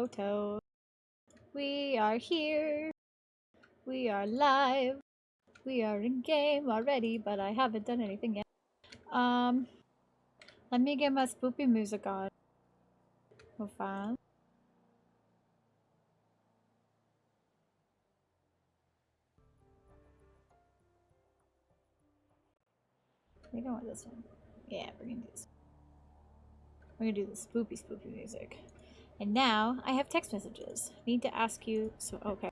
photo. We are here. We are live. We are in game already, but I haven't done anything yet. Let me get my spoopy music on. Real fast. We don't want this one. Yeah, we're gonna do this. We're gonna do the spoopy music. And now I have text messages. Need to ask you. So okay.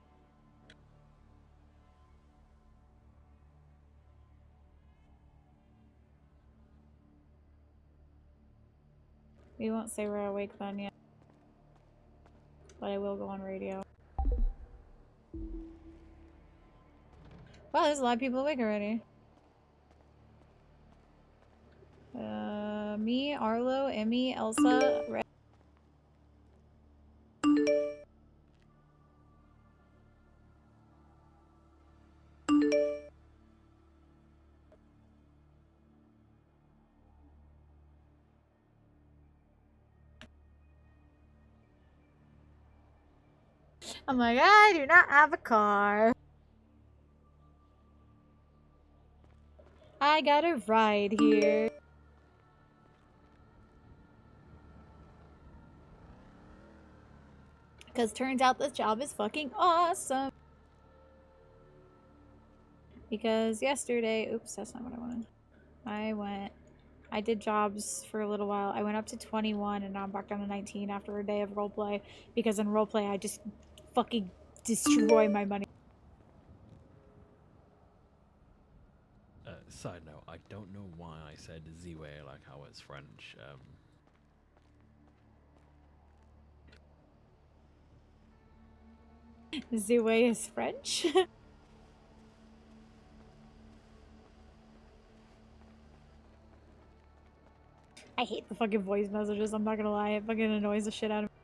We won't say we're awake then yet. But I will go on radio. Wow, there's a lot of people awake already. Me, Arlo, Emmy, Elsa, Red. I'm like, I do not have a car. I got a ride here. Because turns out this job is fucking awesome. Because yesterday, oops, that's not what I wanted. I did jobs for a little while. I went up to 21 and now I'm back down to 19 after a day of roleplay. Because in roleplay, I just fucking destroy my money. Side note, I don't know why I said Ziwe like I was French. Ziwe is French? I hate the fucking voice messages, I'm not gonna lie. It fucking annoys the shit out of me.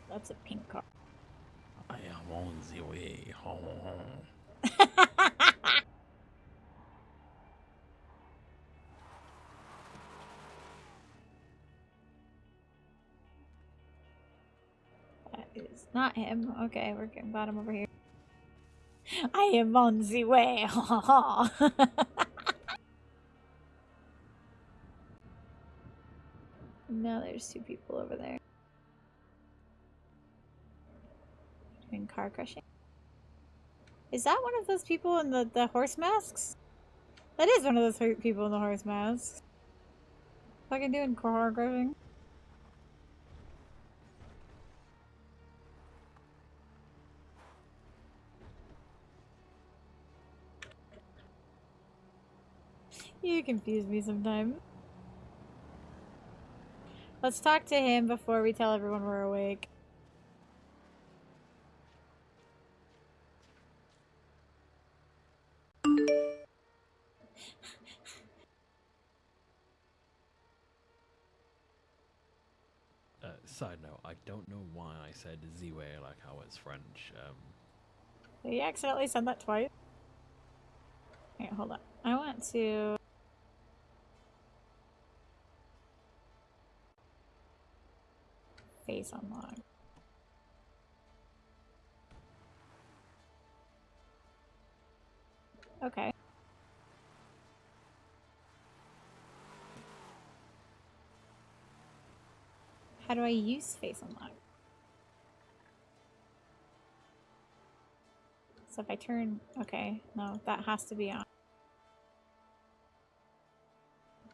That's a pink car. I am on the way home. That is not him. Okay, we're getting bottom over here. I am on the way. Now there's two people over there. Doing car crushing. Is that one of those people in the horse masks? That is one of those people in the horse masks. Fucking doing car crushing. You confuse me sometimes. Let's talk to him before we tell everyone we're awake. Side note, I don't know why I said Ziwe like I was French. Did you accidentally send that twice? Here, hold on. I want to... face unlock. Okay. How do I use face unlock? So if I turn... Okay, no, that has to be on.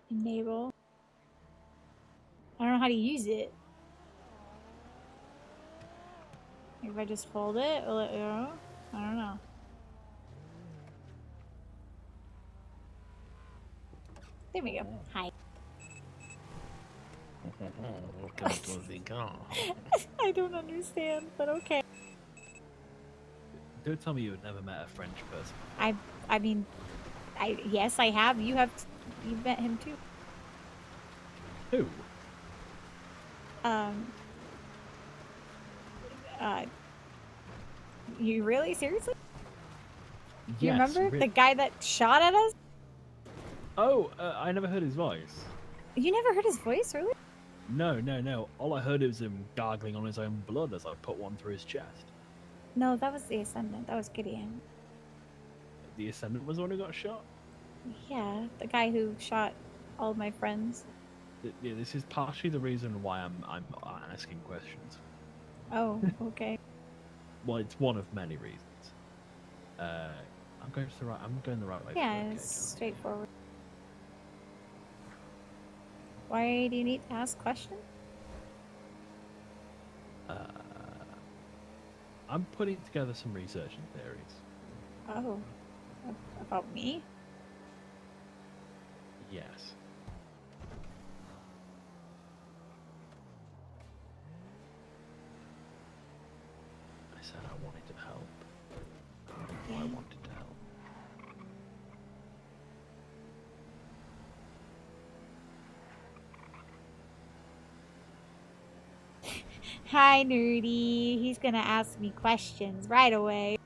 Enable. I don't know how to use it. If I just hold it, will it go? I don't know. There we go. Hi. Welcome to the car. I don't understand, but okay. Don't tell me you've never met a French person. I mean, yes, I have. You've met him too. Who? You really? Seriously? You Yes. remember the guy that shot at us? Oh, I never heard his voice. You never heard his voice, really? No, no, no. All I heard was him gargling on his own blood as I put one through his chest. No, that was the Ascendant. That was Gideon. The Ascendant was the one who got shot? Yeah, the guy who shot all my friends. Yeah, this is partially the reason why I'm asking questions. Oh, okay. Well, it's one of many reasons. I'm going the right way. Yeah, Okay, it's John. straightforward. Why do you need to ask questions? I'm putting together some research and theories. Oh, about me? Yes. I said I wanted to help. I wanted to help. Hi, nerdy. He's gonna ask me questions right away.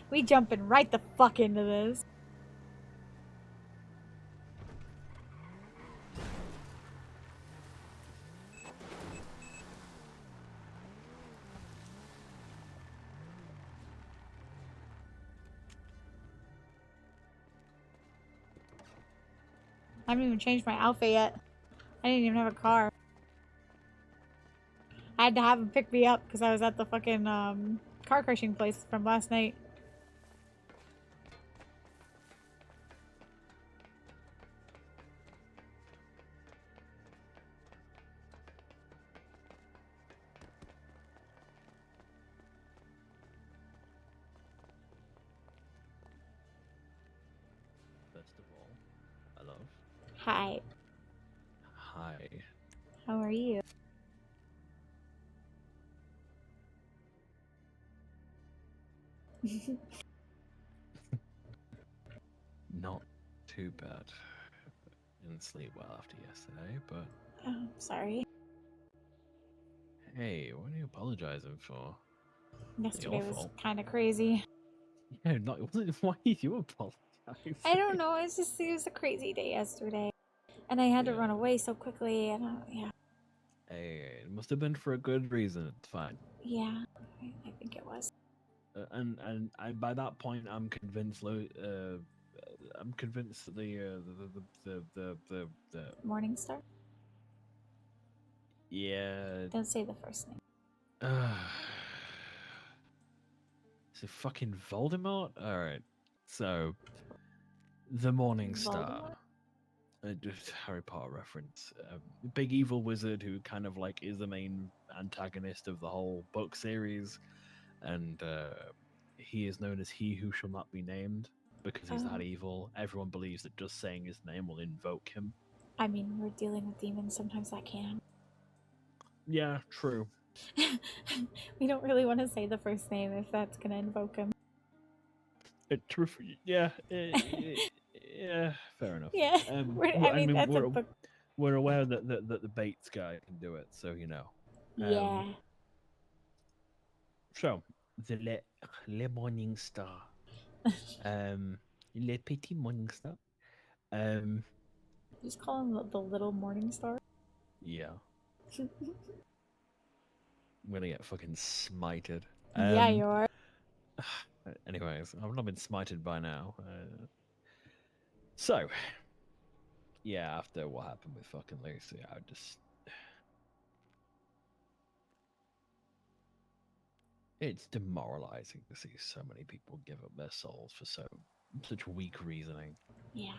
We jumping right the fuck into this. I haven't even changed my outfit yet. I didn't even have a car. I had to have him pick me up because I was at the fucking car crushing place from last night. First of all, hello. Hi, Hi. how are you? Not too bad. Didn't sleep well after yesterday, but Oh, sorry. hey, what are you apologizing for? Yesterday Your was fault. kind of crazy. Yeah, not it wasn't. Why did you apologize? I don't know. It was a crazy day yesterday, and I had to Yeah. run away so quickly. And yeah, Hey, it must have been for a good reason. It's fine. yeah, I think it was. And by that point, I'm convinced. I'm convinced that the Morningstar. yeah. Don't say the first name. Is it fucking Voldemort? All right. So the Morning Star. Voldemort. Just Harry Potter reference. Big evil wizard who kind of like is the main antagonist of the whole book series, and he is known as He Who Shall Not Be Named because he's that Oh, evil. Everyone believes that just saying his name will invoke him. I mean, we're dealing with demons. Sometimes that can. Yeah, true. We don't really want to say the first name if that's gonna invoke him. True. Yeah. Yeah. Fair enough. Yeah, I I mean mean, that's a book. we're aware that the Bates guy can do it, so you know. Yeah, So the le Morning Star. Le Petit Morning Star. Um, just call him the little morning star. yeah, I'm gonna get fucking smited. Yeah, you are. Anyways, I've not been smited by now. So, yeah, after what happened with fucking Lucy, I just. It's demoralizing to see so many people give up their souls for such weak reasoning. Yeah,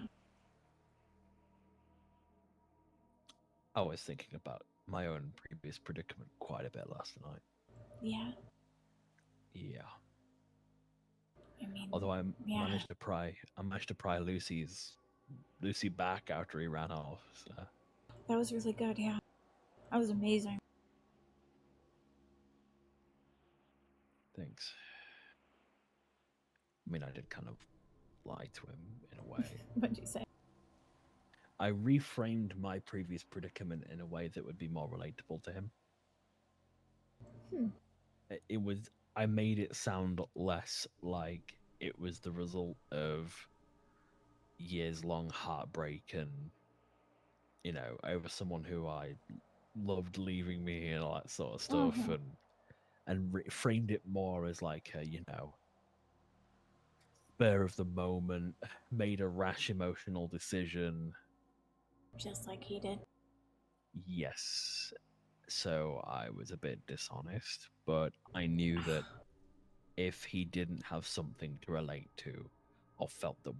I was thinking about my own previous predicament quite a bit last night. yeah. Yeah. I mean, Although yeah. I managed to pry Lucy back after he ran off. So. That was really good. Yeah, that was amazing. Thanks. I mean, I did kind of lie to him in a way. What'd you say? I reframed my previous predicament in a way that would be more relatable to him. Hmm. It was I made it sound less like it was the result of years long heartbreak and, over someone who I loved leaving me and all that sort of stuff, Mm-hmm. and framed it more as like a, spur of the moment, made a rash emotional decision. Just like he did. Yes. So I was a bit dishonest, but I knew that if he didn't have something to relate to, or felt that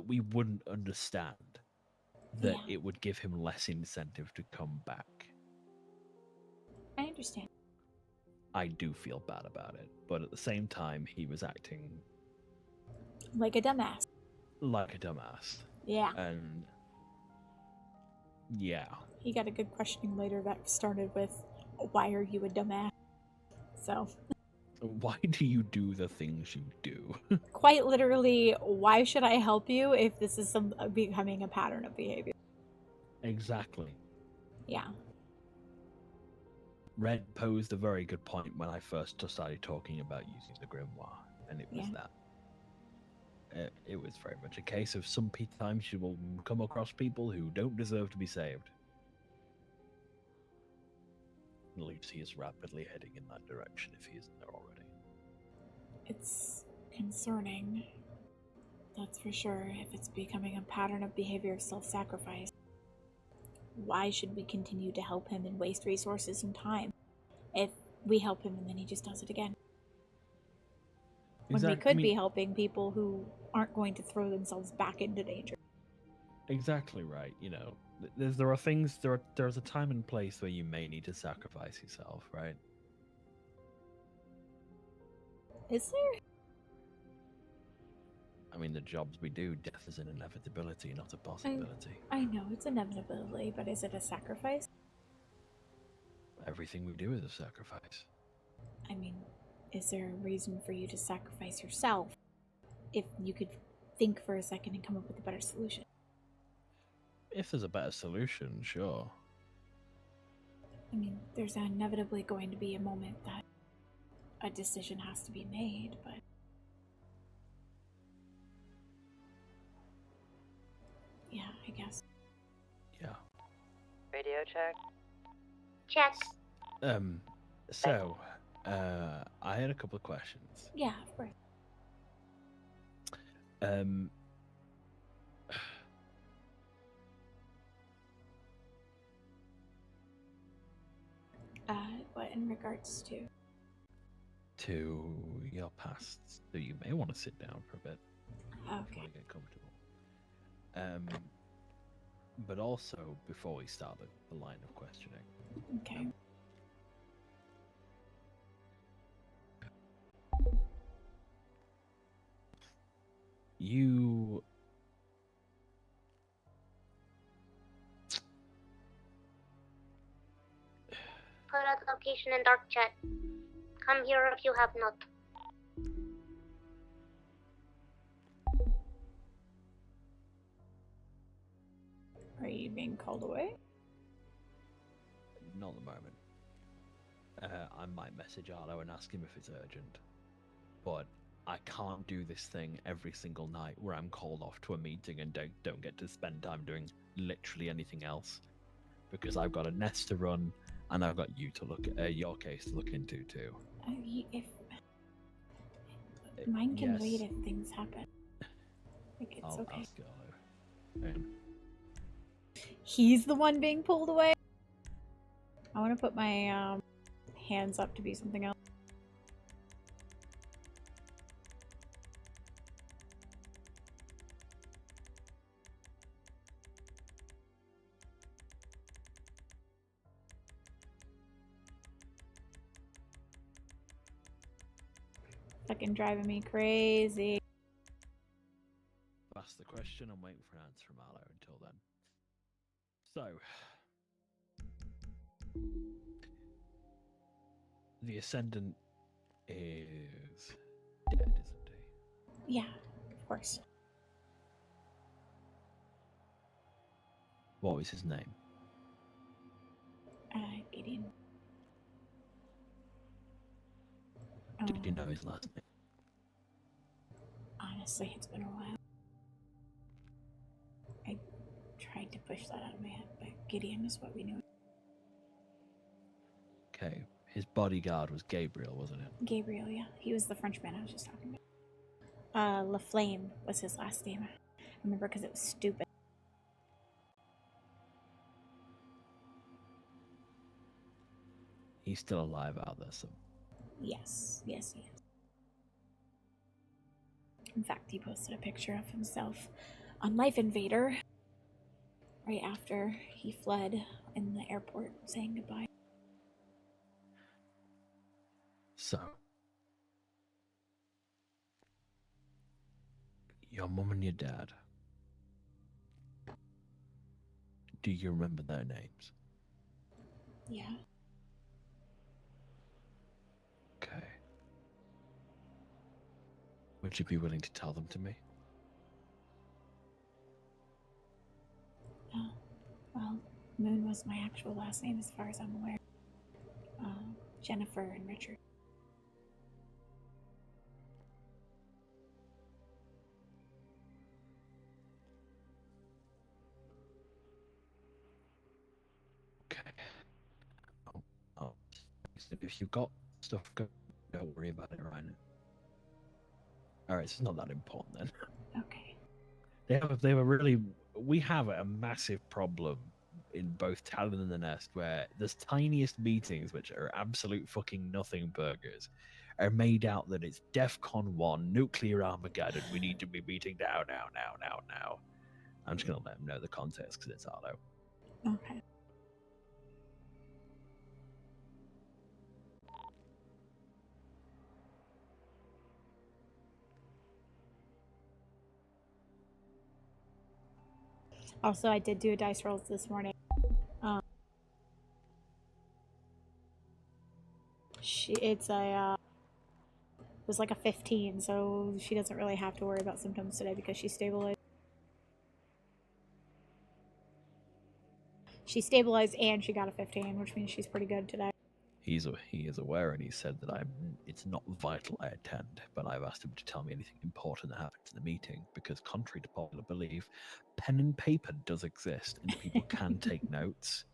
we wouldn't understand, that Yeah, it would give him less incentive to come back. I understand. I do feel bad about it, but at the same time, he was acting Like a dumbass. like a dumbass. Yeah. And yeah, He got a good questioning later that started with, "Why are you a dumbass?" So, why do you do the things you do? quite literally, why should I help you if this is becoming a pattern of behavior? Exactly. Yeah. Red posed a very good point when I first started talking about using the grimoire, and it was Yeah. that it was very much a case of some times you will come across people who don't deserve to be saved. At least he is rapidly heading in that direction if he isn't there already. It's concerning. That's for sure. If it's becoming a pattern of behavior of self sacrifice, why should we continue to help him and waste resources and time if we help him and then he just does it again? When we Exactly. I could be mean, helping people who aren't going to throw themselves back into danger. exactly right. There are things there's a time and place where you may need to sacrifice yourself, right? Is there? I mean, the jobs we do, death is an inevitability, not a I, possibility. I know it's inevitability, but is it a sacrifice? Everything we do is a sacrifice. I mean, is there a reason for you to sacrifice yourself if you could think for a second and come up with a better solution? If there's a better solution, sure. I mean, there's inevitably going to be a moment that a decision has to be made, but yeah, I guess. Yeah. Radio check. Check. Um. So, I had a couple of questions. Yeah, of course. Um. What in regards to? To your past, so you may want to sit down for a bit if you Okay. want to get comfortable. But also before we start the line of questioning, Okay. you Put out location in dark chat. Come here if you have not. Are you being called away? not at the moment. I might message Arlo and ask him if it's urgent, but I can't do this thing every single night where I'm called off to a meeting and don't get to spend time doing literally anything else, because I've got a nest to run and I've got you to look at your case to look into too. If mine can Yes, wait if things happen. Like it's I'll okay. ask Arlo. He's the one being pulled away. I want to put my hands up to be something else. Fucking driving me crazy. Ask the question. I'm waiting for an answer from Arlo until then. So, the Ascendant is dead, isn't he? Yeah, of course. What was his name? Gideon. Did you know his last name? Honestly, it's been a while. I tried to push that out of my head, but Gideon is what we knew. Okay. His bodyguard was Gabriel, wasn't it? Gabriel, yeah. He was the Frenchman I was just talking about. LaFlame was his last name. I remember because it was stupid. He's still alive out there, so. Yes, he is. In fact, he posted a picture of himself on Life Invader right after he fled in the airport saying goodbye. So. Your mum and your dad. Do you remember their names? Yeah. Okay. Would you be willing to tell them to me? Well, Moon was my actual last name as far as I'm aware. Jennifer and Richard. Okay. Oh. If you've got stuff, don't worry about it right now. Alright, it's not that important then. Okay. They were really. We have a massive problem in both Talon and the Nest where there's tiniest meetings, which are absolute fucking nothing burgers, are made out that it's DEFCON 1, nuclear Armageddon. We need to be meeting now. I'm just going to let them know the context because it's Arlo. Okay. Also, I did do a dice rolls this morning. It was like a 15, so she doesn't really have to worry about symptoms today because she's stabilized. She stabilized and she got a 15, which means she's pretty good today. He is aware, and he said that it's not vital I attend, but I've asked him to tell me anything important that happens in the meeting because, contrary to popular belief, pen and paper does exist, and people can take notes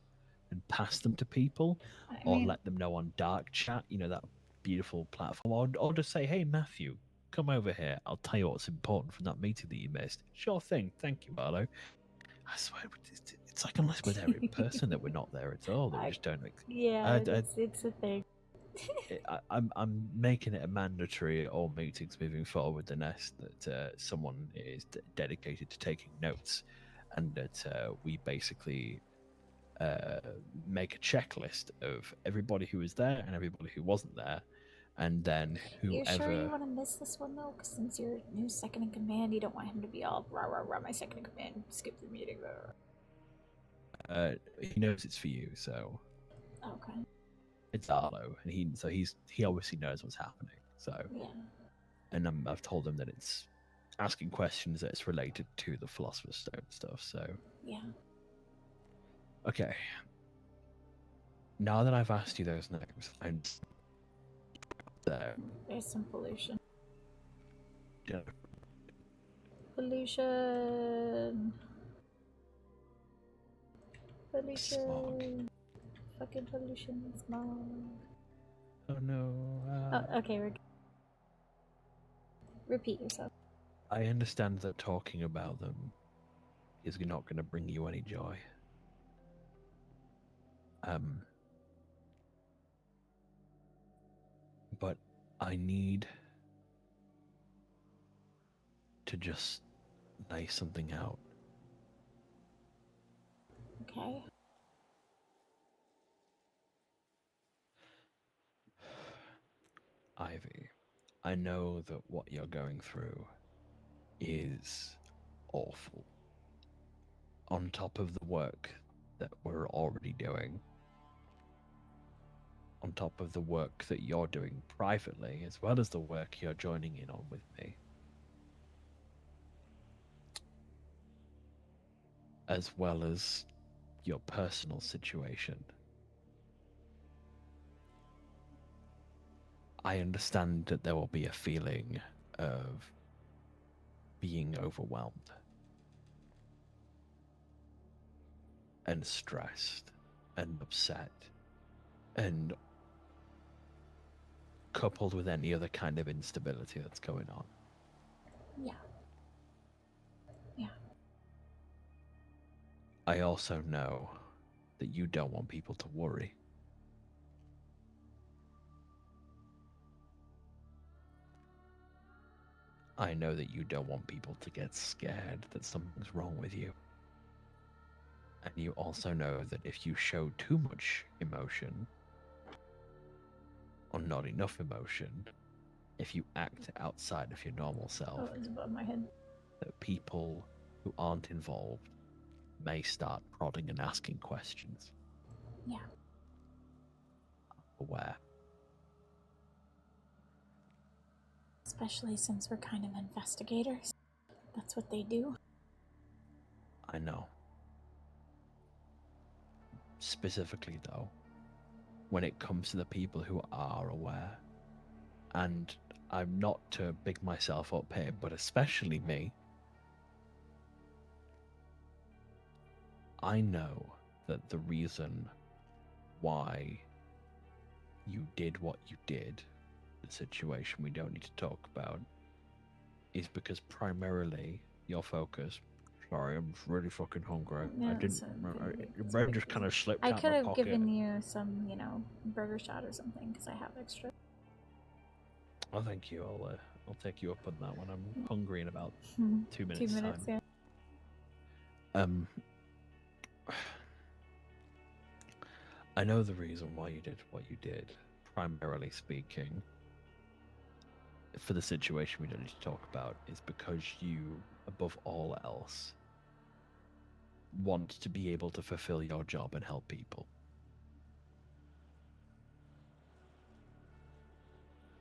and pass them to people, or let them know on dark chat. You know, that beautiful platform, or just say, "Hey, Matthew, come over here. I'll tell you what's important from that meeting that you missed." Sure thing. Thank you, Arlo. I swear, it's like unless we're there in person that we're not there at all. That we just don't. Yeah, it's a thing. I'm making it a mandatory at all meetings moving forward with the Nest that someone is dedicated to taking notes, and that we basically make a checklist of everybody who was there and everybody who wasn't there, and then whoever. You sure you want to miss this one though? Because since you're new second in command, you don't want him to be all rah rah rah. My second in command, skip the meeting. He knows it's for you, so Okay. it's Arlo, and he obviously knows what's happening. So Yeah. And I've told him that it's asking questions that it's related to the Philosopher's Stone stuff. So Yeah. okay. Now that I've asked you those names, I'm there. There's some pollution. Yeah. Pollution. Pollution. Smog. Fucking pollution. Smog. Oh no. Oh, okay, repeat yourself. I understand that talking about them is not going to bring you any joy. But I need to just lay something out. Okay. Ivy, I know that what you're going through is awful. On top of the work that we're already doing, on top of the work that you're doing privately, as well as the work you're joining in on with me, as well as your personal situation. I understand that there will be a feeling of being overwhelmed and stressed and upset, and coupled with any other kind of instability that's going on. Yeah. Yeah. I also know that you don't want people to worry. I know that you don't want people to get scared that something's wrong with you. And you also know that if you show too much emotion, or not enough emotion, if you act outside of your normal self, Oh, it's above my head. that people who aren't involved may start prodding and asking questions. Yeah. Aware. Especially since we're kind of investigators. That's what they do. I know. Specifically, though, when it comes to the people who are aware, and I'm not to big myself up here, but especially me, I know that the reason why you did what you did, the situation we don't need to talk about, is because primarily your focus. Sorry, I'm really fucking hungry. No, I didn't. it's Your brain just kind of slipped I out could my have pocket. given you some, burger shot or something because I have extra. Oh, thank you. I'll take you up on that one. I'm hungry in about 2 minutes. 2 minutes, time. yeah. I know the reason why you did what you did, primarily speaking, for the situation we don't need to talk about, is because you, above all else, want to be able to fulfill your job and help people.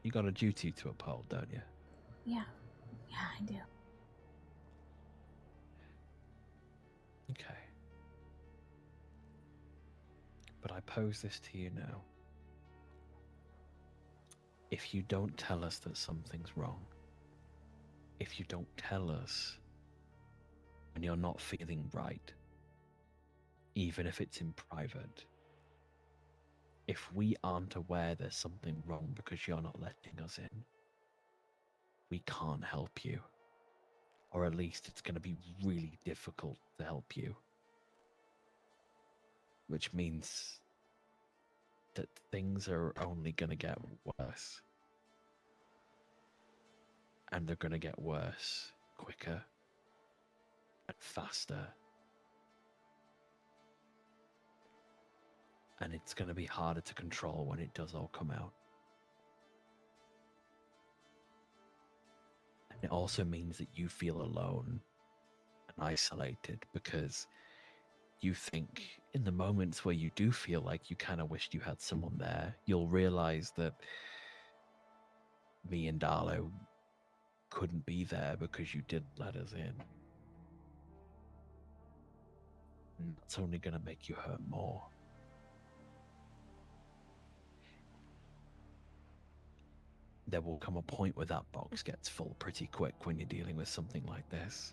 You got a duty to uphold, don't you? Yeah. Yeah, I do. Okay. But I pose this to you now. If you don't tell us that something's wrong, if you don't tell us when you're not feeling right, even if it's in private, if we aren't aware there's something wrong because you're not letting us in, we can't help you. Or at least it's going to be really difficult to help you. Which means that things are only going to get worse. And they're going to get worse quicker and faster. And it's going to be harder to control when it does all come out. And it also means that you feel alone and isolated because you think in the moments where you do feel like you kind of wished you had someone there, you'll realize that me and Darlo couldn't be there because you didn't let us in. And that's only going to make you hurt more. There will come a point where that box gets full pretty quick when you're dealing with something like this.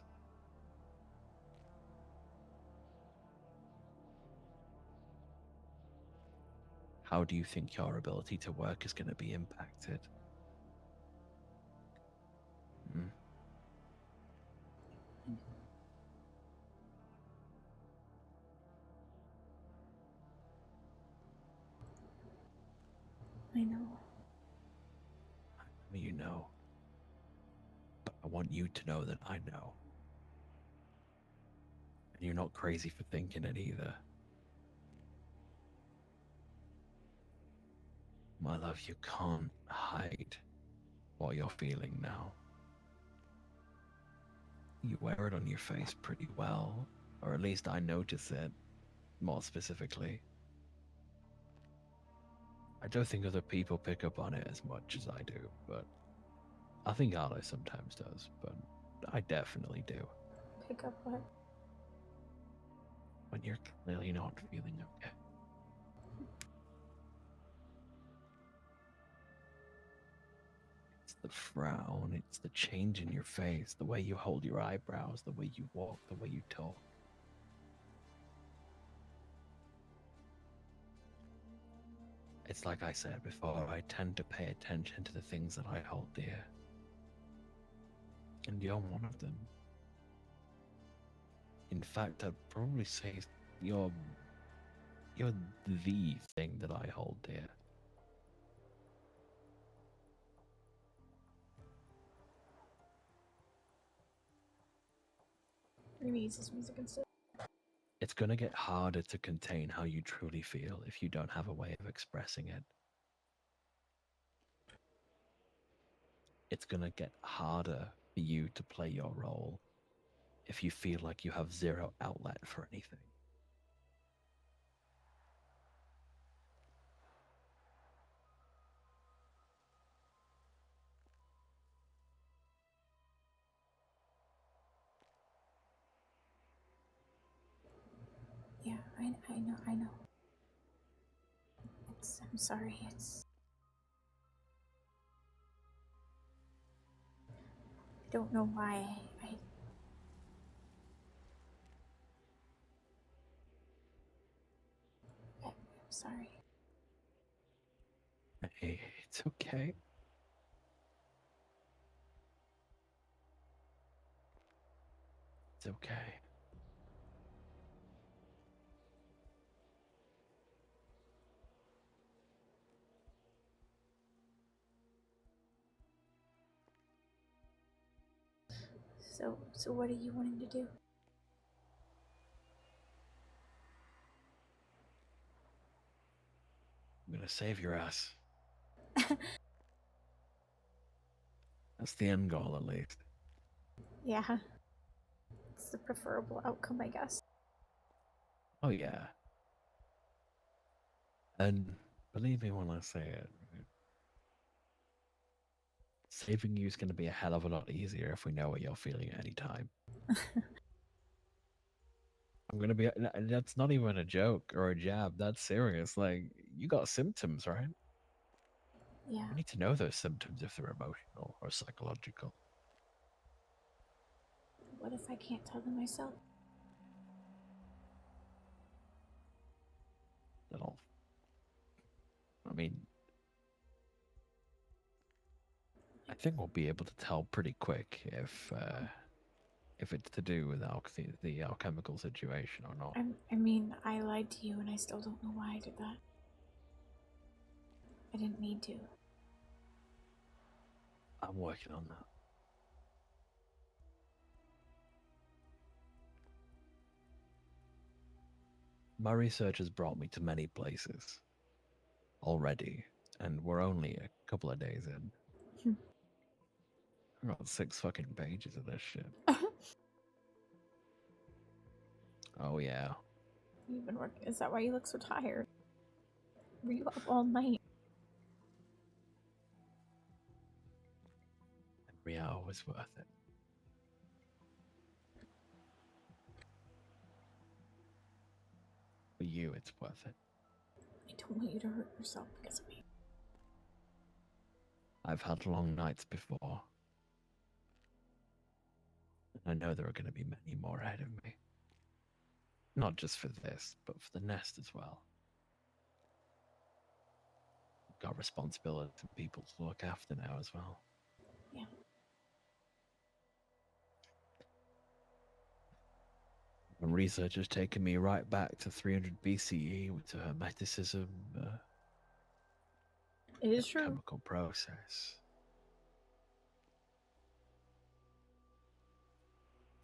How do you think your ability to work is going to be impacted? I know. You know. But I want you to know that I know. And you're not crazy for thinking it either. My love, you can't hide what you're feeling now. You wear it on your face pretty well, or at least I notice it more specifically. I don't think other people pick up on it as much as I do, but I think Arlo sometimes does, but I definitely do. Pick up what? When you're clearly not feeling okay. the frown, it's the change in your face, the way you hold your eyebrows, the way you walk, the way you talk. It's like I said before, I tend to pay attention to the things that I hold dear. And you're one of them. In fact, I'd probably say you're the thing that I hold dear. Maybe use this music instead. It's going to get harder to contain how you truly feel if you don't have a way of expressing it. It's going to get harder for you to play your role if you feel like you have zero outlet for anything. Yeah, I know. I'm sorry, I don't know why I'm sorry. Hey, it's okay. It's okay. So what are you wanting to do? I'm going to save your ass. That's the end goal, at least. Yeah. It's the preferable outcome, I guess. Oh, yeah. And believe me when I say it, saving you is going to be a hell of a lot easier if we know what you're feeling at any time. I'm going to be, that's not even a joke or a jab. That's serious. Like, you got symptoms, right? Yeah. We need to know those symptoms if they're emotional or psychological. What if I can't tell them myself? That'll, I mean, I think we'll be able to tell pretty quick if it's to do with the alchemical situation or not. I mean, I lied to you and I still don't know why I did that. I didn't need to. I'm working on that. My research has brought me to many places already, and we're only a couple of days in. I've got 6 fucking pages of this shit. Oh, yeah. You've been working. Is that why you look so tired? Were you up all night? Every hour was worth it. For you, it's worth it. I don't want you to hurt yourself because of me. I've had long nights before. And I know there are going to be many more ahead of me. Not just for this, but for the nest as well. I've got responsibility and people to look after now as well. Yeah. And research has taken me right back to 300 BCE with the Hermeticism It is true. chemical process.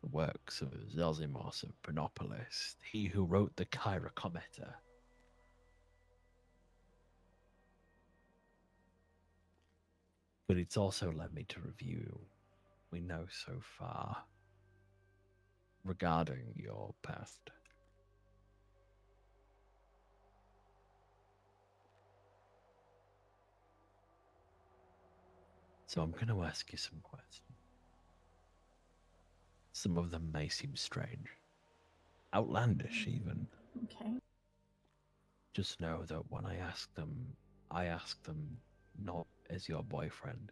The works of Zalzimos of Pernopolis, he who wrote the Chirocometa. But it's also led me to review we know so far regarding your past. So I'm going to ask you some questions. Some of them may seem strange, outlandish even. Okay. Just know that when I ask them not as your boyfriend.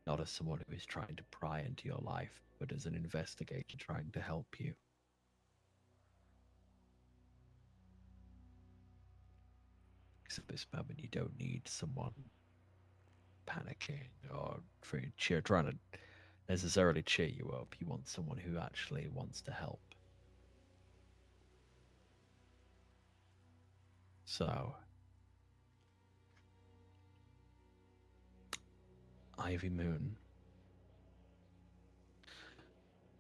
not as someone who is trying to pry into your life, but as an investigator trying to help you. Because at this moment, you don't need someone panicking or trying to necessarily cheer you up. You want someone who actually wants to help. So, Ivy Moon,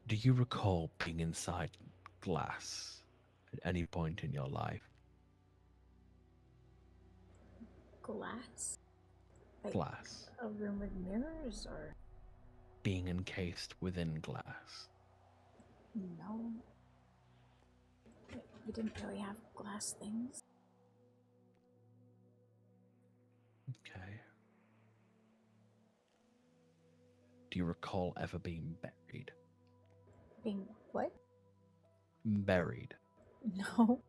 do you recall being inside glass at any point in your life? Glass? Like Glass. a room with mirrors, or Being encased within glass. no? We didn't really have glass things. Okay. Do you recall ever being buried? Being what? Buried. No.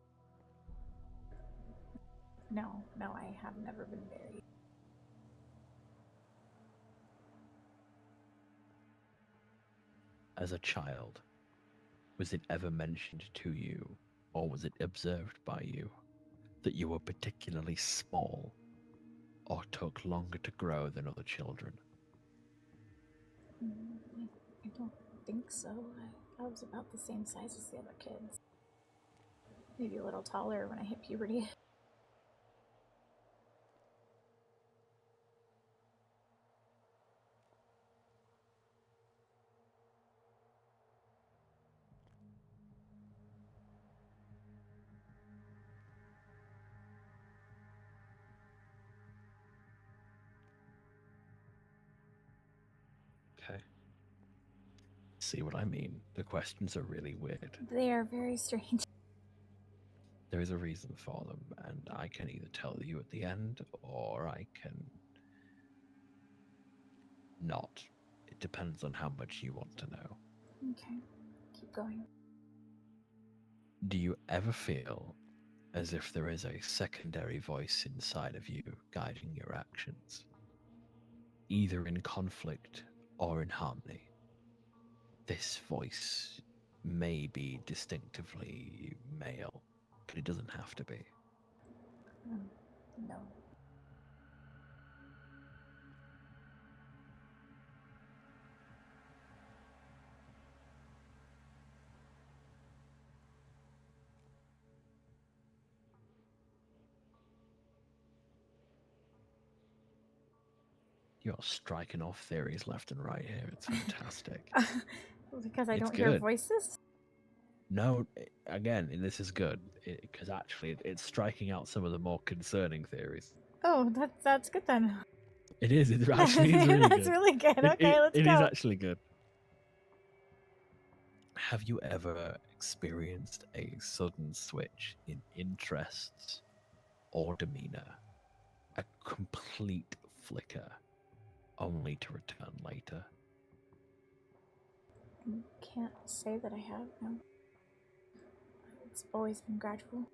No, I have never been buried. As a child, was it ever mentioned to you, or was it observed by you, that you were particularly small or took longer to grow than other children? I don't think so. I was about the same size as the other kids. Maybe a little taller when I hit puberty. Okay. See what I mean? The questions are really weird. They are very strange. There is a reason for them, and I can either tell you at the end, or I can not. It depends on how much you want to know. Okay, keep going. Do you ever feel as if there is a secondary voice inside of you guiding your actions, either in conflict or in harmony? This voice may be distinctively male, but it doesn't have to be. No. You're striking off theories left and right here. It's fantastic. Because I It's don't hear good. voices? No, again, this is good because actually it's striking out some of the more concerning theories. Oh, that's good then. It is. It actually is really That's good. really good. Okay, let's It go. is actually good. Have you ever experienced a sudden switch in interests or demeanor? A complete flicker, only to return later? I can't say that I have, no. It's always been gradual.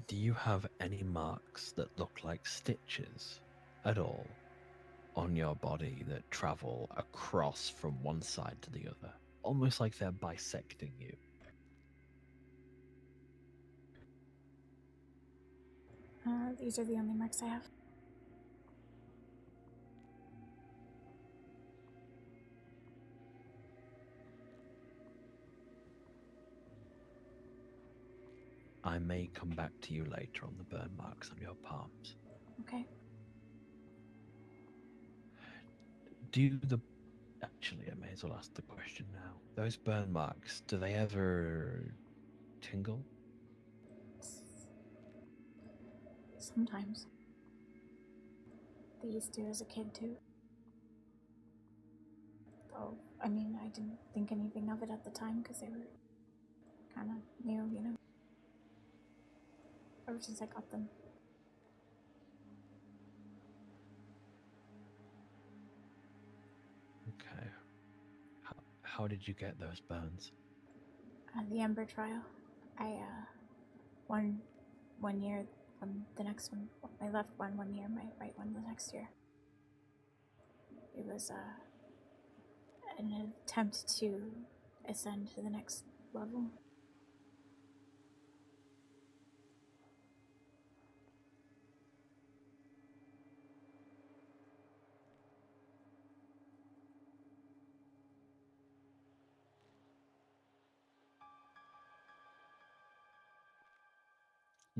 Do you have any marks that look like stitches at all on your body that travel across from one side to the other? Almost like they're bisecting you. These are the only marks I have. I may come back to you later on the burn marks on your palms. Okay. Actually, I may as well ask the question now. Those burn marks, do they ever tingle? Sometimes. They used to as a kid, too. Though, I mean, I didn't think anything of it at the time because they were kind of new, you know? Ever since I got them. Okay. How did you get those burns? The Ember trial. I one year, the next one, my left one year, my right one the next year. It was an attempt to ascend to the next level.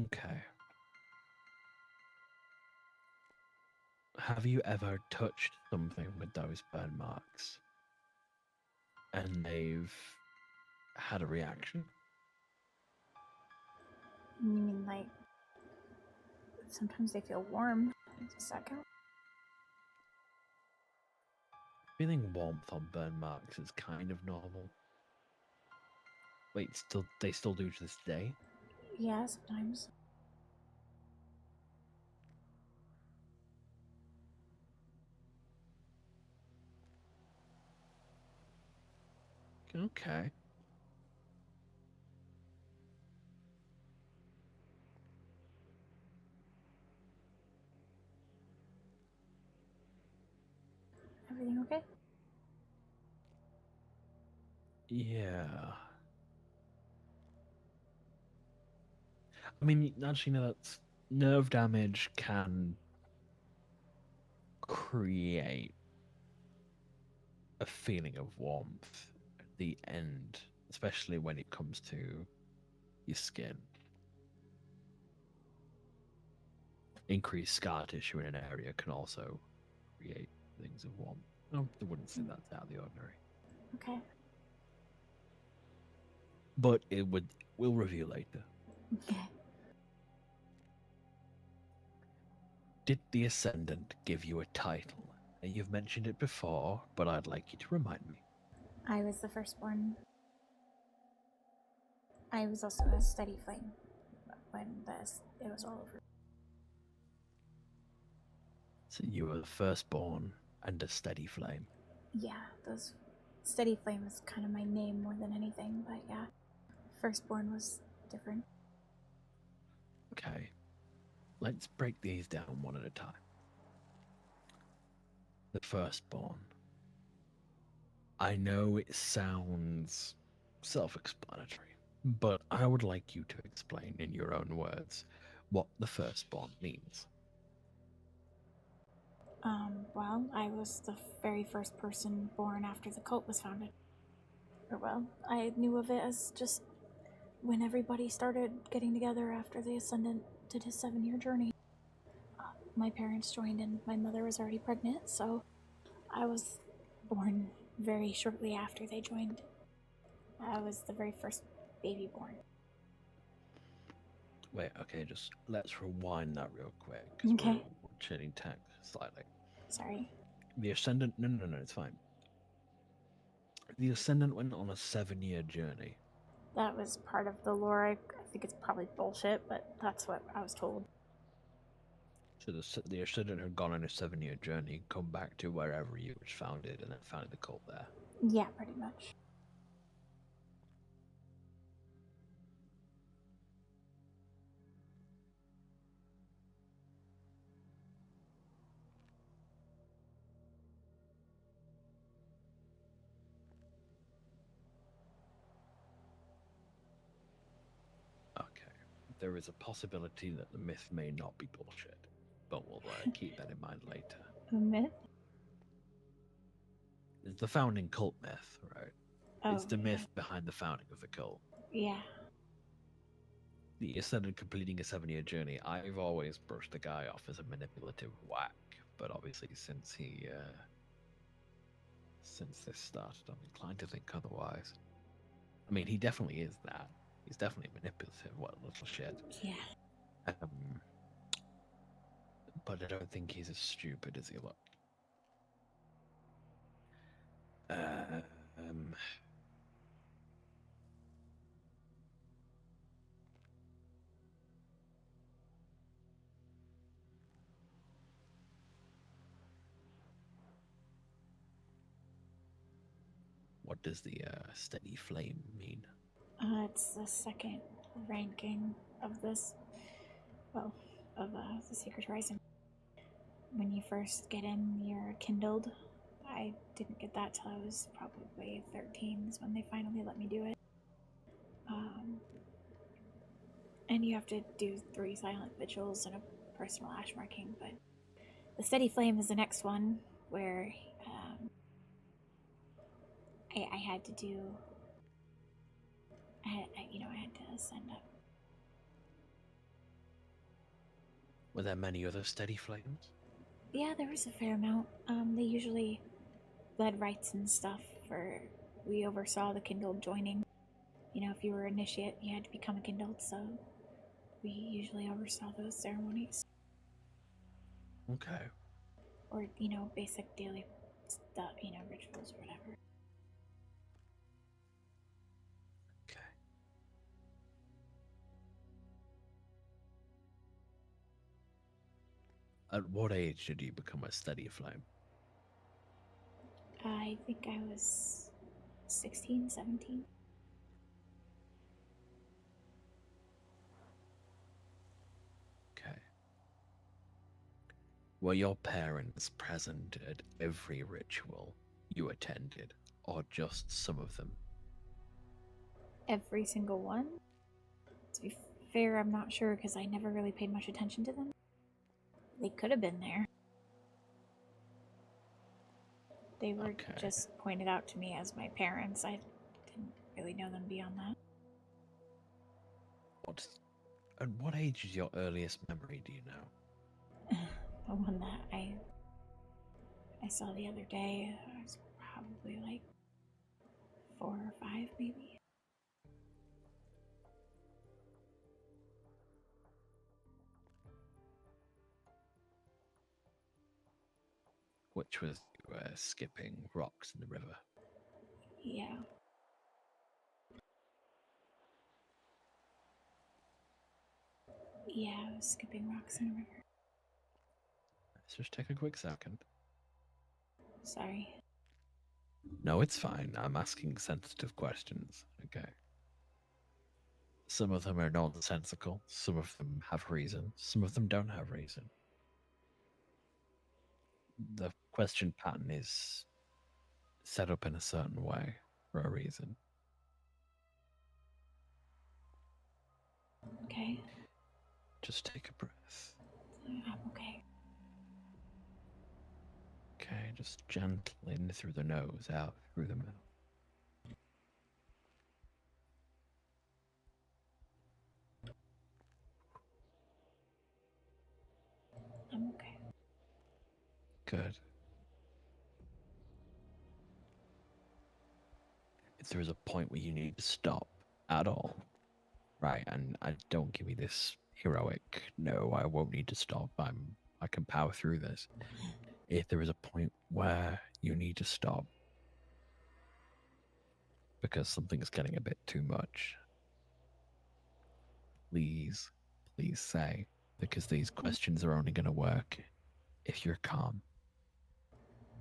Okay. Have you ever touched something with those burn marks and they've had a reaction? You mean like sometimes they feel warm? Does that count? Feeling warmth on burn marks is kind of normal. Wait, they still do to this day? Yeah, sometimes. Okay. Everything okay? Yeah. I mean, actually, no, that's nerve damage can create a feeling of warmth at the end, especially when it comes to your skin. Increased scar tissue in an area can also create things of warmth. No, I wouldn't say that's out of the ordinary. Okay. But we'll review later. Okay. Did the Ascendant give you a title? You've mentioned it before, but I'd like you to remind me. I was the firstborn. I was also a steady flame when it was all over. So you were the firstborn and a steady flame. Yeah, those steady flame was kind of my name more than anything, but yeah, firstborn was different. Okay. Let's break these down one at a time. The firstborn. I know it sounds self-explanatory, but I would like you to explain in your own words what the firstborn means. Well, I was the very first person born after the cult was founded. Or well, I knew of it as just when everybody started getting together after the Ascendant did his 7-year journey. My parents joined and my mother was already pregnant, so I was born very shortly after they joined. I was the very first baby born. Wait, okay, just let's rewind that real quick. Okay. We're changing tack slightly. Sorry. The Ascendant, no, it's fine. The Ascendant went on a 7-year journey. That was part of the lore. I think it's probably bullshit, but that's what I was told. So the Ascendant had gone on a 7-year journey, come back to wherever you was founded, and then founded the cult there. Yeah, pretty much. Okay. There is a possibility that the myth may not be bullshit, but we'll keep that in mind later. A myth? It's the founding cult myth, right? Oh, It's the myth behind the founding of the cult. Yeah. The Ascendant completing a 7-year journey, I've always brushed the guy off as a manipulative whack, but obviously since this started, I'm inclined to think otherwise. I mean, he definitely is that. He's definitely manipulative. What a little shit. Yeah. But I don't think he's as stupid as he looked. What does the steady flame mean? It's the second ranking of this, well, of the Secret Horizon. When you first get in, you're kindled. I didn't get that till I was probably 13 is when they finally let me do it. And you have to do 3 silent vigils and a personal ash marking, but the steady flame is the next one where I had to do. I had to send up. Were there many other steady flames? Yeah, there was a fair amount. They usually led rites and stuff for. We oversaw the kindled joining. If you were initiate, you had to become a kindled, so we usually oversaw those ceremonies. Okay. Or, basic daily stuff, rituals or whatever. Okay. At what age did you become a steady flame? I think I was 16, 17. Okay. Were your parents present at every ritual you attended, or just some of them? Every single one? To be fair, I'm not sure because I never really paid much attention to them. They could have been there. They were just pointed out to me as my parents. I didn't really know them beyond that. At what age is your earliest memory, do you know? The one that I saw the other day, I was probably like 4 or 5 maybe. Which was skipping rocks in the river. Yeah. Yeah, I was skipping rocks in the river. Let's just take a quick second. Sorry. No, it's fine. I'm asking sensitive questions. Okay. Some of them are nonsensical. Some of them have reason. Some of them don't have reason. The question pattern is set up in a certain way for a reason. Okay. Just take a breath. I'm okay. Okay, just gently in through the nose, out through the mouth. I'm okay. Good. If there is a point where you need to stop at all, right, and I don't give me this heroic, no, I won't need to stop, I can power through this. If there is a point where you need to stop because something's getting a bit too much, please say, because these questions are only going to work if you're calm.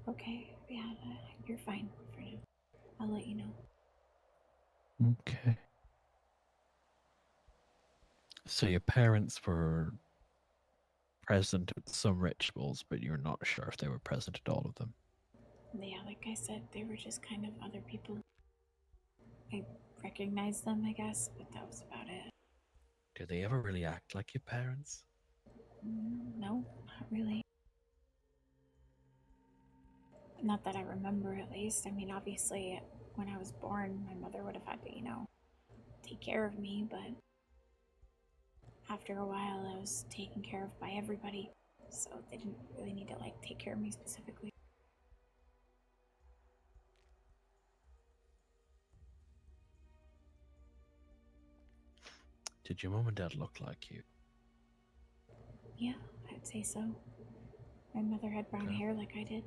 Okay. Yeah, you're fine for now. I'll let you know. Okay. So your parents were present at some rituals, but you're not sure if they were present at all of them. Yeah, like I said, they were just kind of other people. I recognized them, I guess, but that was about it. Did they ever really act like your parents? No, not really. Not that I remember, at least. I mean, obviously, when I was born, my mother would have had to, take care of me, but after a while, I was taken care of by everybody, so they didn't really need to, take care of me specifically. Did your mom and dad look like you? Yeah, I'd say so. My mother had brown hair like I did.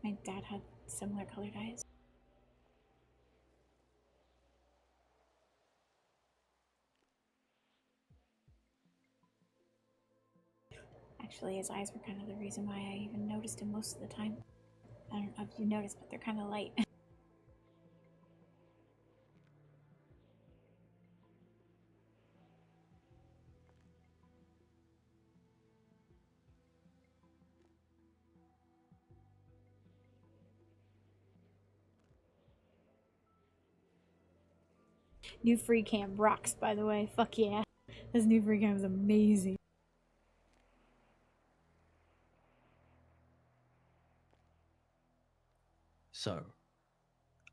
My dad had similar colored eyes. Actually, his eyes were kind of the reason why I even noticed him most of the time. I don't know if you noticed, but they're kind of light. New free cam rocks, by the way. Fuck yeah. This new free cam is amazing. So,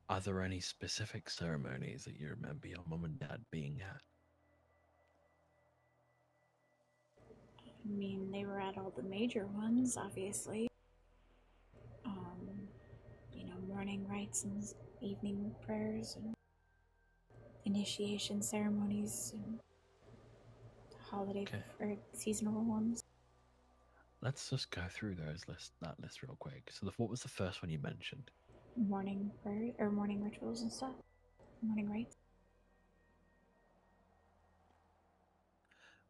are there any specific ceremonies that you remember your mum and dad being at? I mean, they were at all the major ones, obviously. Morning rites and evening prayers and initiation ceremonies and holiday or seasonal ones. Let's just go through that list real quick. So, what was the first one you mentioned? Morning prayer or morning rituals and stuff. Morning rites.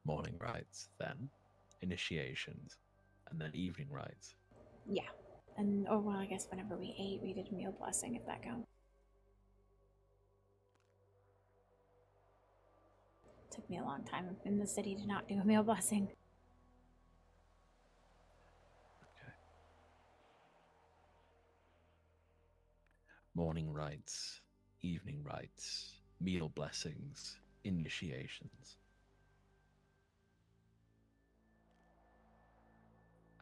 Morning rites, then initiations, and then evening rites. Yeah. And I guess whenever we ate, we did meal blessing, if that counts. Took me a long time in the city to not do a meal blessing. Okay. Morning rites, evening rites, meal blessings, initiations.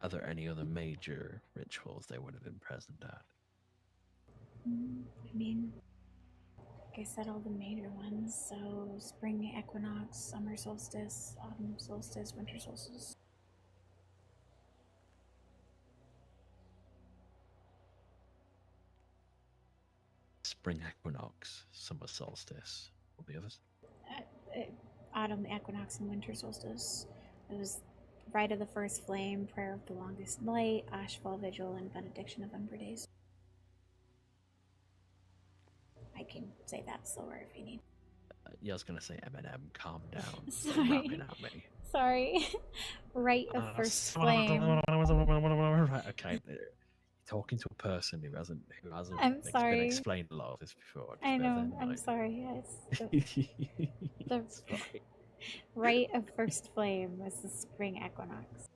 Are there any other major rituals they would have been present at? I mean, like I said, all the major ones. So spring equinox, summer solstice, autumn solstice, winter solstice. Spring equinox, summer solstice. What the others? Autumn equinox and winter solstice. It was rite of the first flame, prayer of the longest night, ashfall vigil, and benediction of ember days. I can say that slower if you need. Yeah, I was gonna say Eminem, calm down. Sorry. Rapping at me. Sorry. Rite of first flame. Okay. You're talking to a person who hasn't I'm been sorry. explained a lot of this before. I know. I'm sorry. It's fine. Rite of first flame was the spring equinox.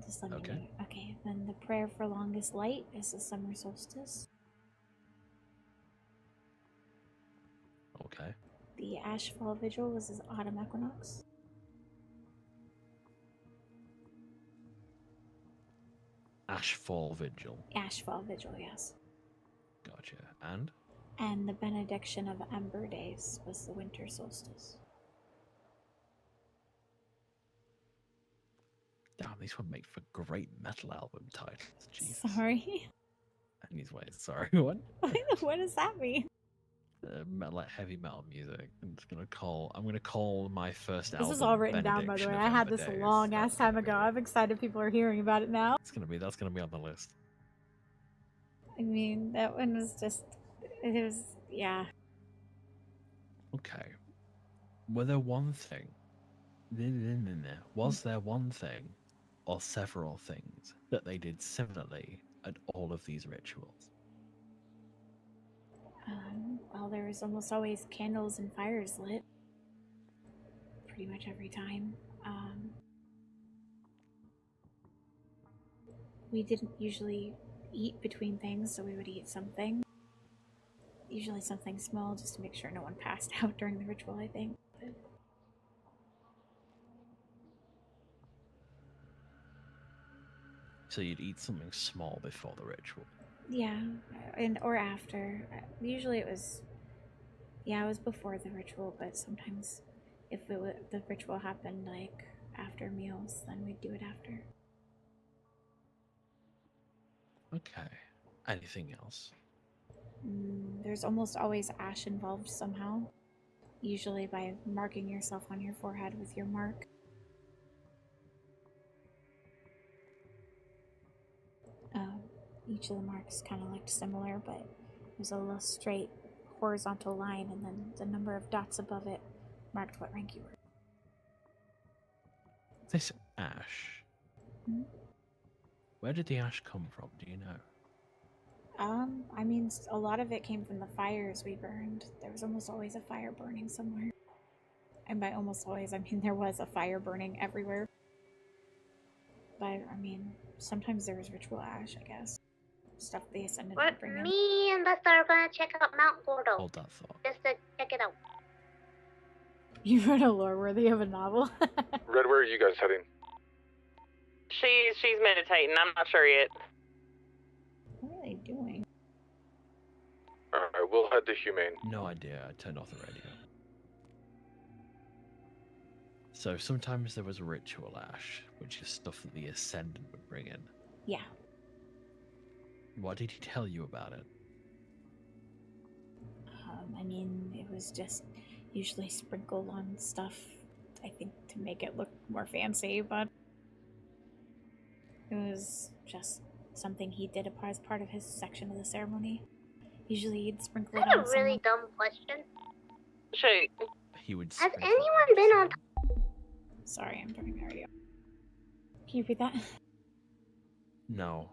Just let me know. Okay, then the prayer for longest light is the summer solstice. Okay. The ashfall vigil was the autumn equinox. Ashfall vigil. Ashfall vigil, yes. Gotcha. And? And the benediction of ember days was the winter solstice. Damn, these would make for great metal album titles. Jesus. Sorry. Anyways, sorry. What? What does that mean? Like heavy metal music. I'm gonna call my first album. This is all written down, by the way. I had this a long ass time ago. I'm excited people are hearing about it now. That's gonna be on the list. I mean, that one was just, yeah. Okay. Was there one thing or several things that they did similarly at all of these rituals? Well, there was almost always candles and fires lit. Pretty much every time. We didn't usually eat between things, so we would eat something. Usually something small, just to make sure no one passed out during the ritual, I think. So you'd eat something small before the ritual? Yeah, or after. Usually it was before the ritual, but sometimes if the ritual happened like after meals, then we'd do it after. Okay. Anything else? There's almost always ash involved somehow. Usually by marking yourself on your forehead with your mark. Each of the marks kind of looked similar, but there's a little straight horizontal line, and then the number of dots above it marked what rank you were. This ash. Where did the ash come from? Do you know? I mean, a lot of it came from the fires we burned. There was almost always a fire burning somewhere. And by almost always, I mean there was a fire burning everywhere. But, I mean, sometimes there's ritual ash, I guess. Stuff the Ascendant What? would bring in. Me and Lester are gonna check out Mount Gordo. Hold that thought. Just to check it out. You read a lore worthy of a novel? Red, where are you guys heading? She's meditating. I'm not sure yet. What are they doing? Alright, we'll head to Humane. No idea. I turned off the radio. So sometimes there was ritual ash, which is stuff that the Ascendant would bring in. Yeah. What did he tell you about it? I mean, it was just usually sprinkled on stuff, I think, to make it look more fancy, but it was just something he did as part of his section of the ceremony. Usually he'd sprinkle it That's on a really someone. dumb question. Shoot. He would. Has sprinkle it anyone been on someone. Sorry, I'm turning the radio. Can you repeat that? No,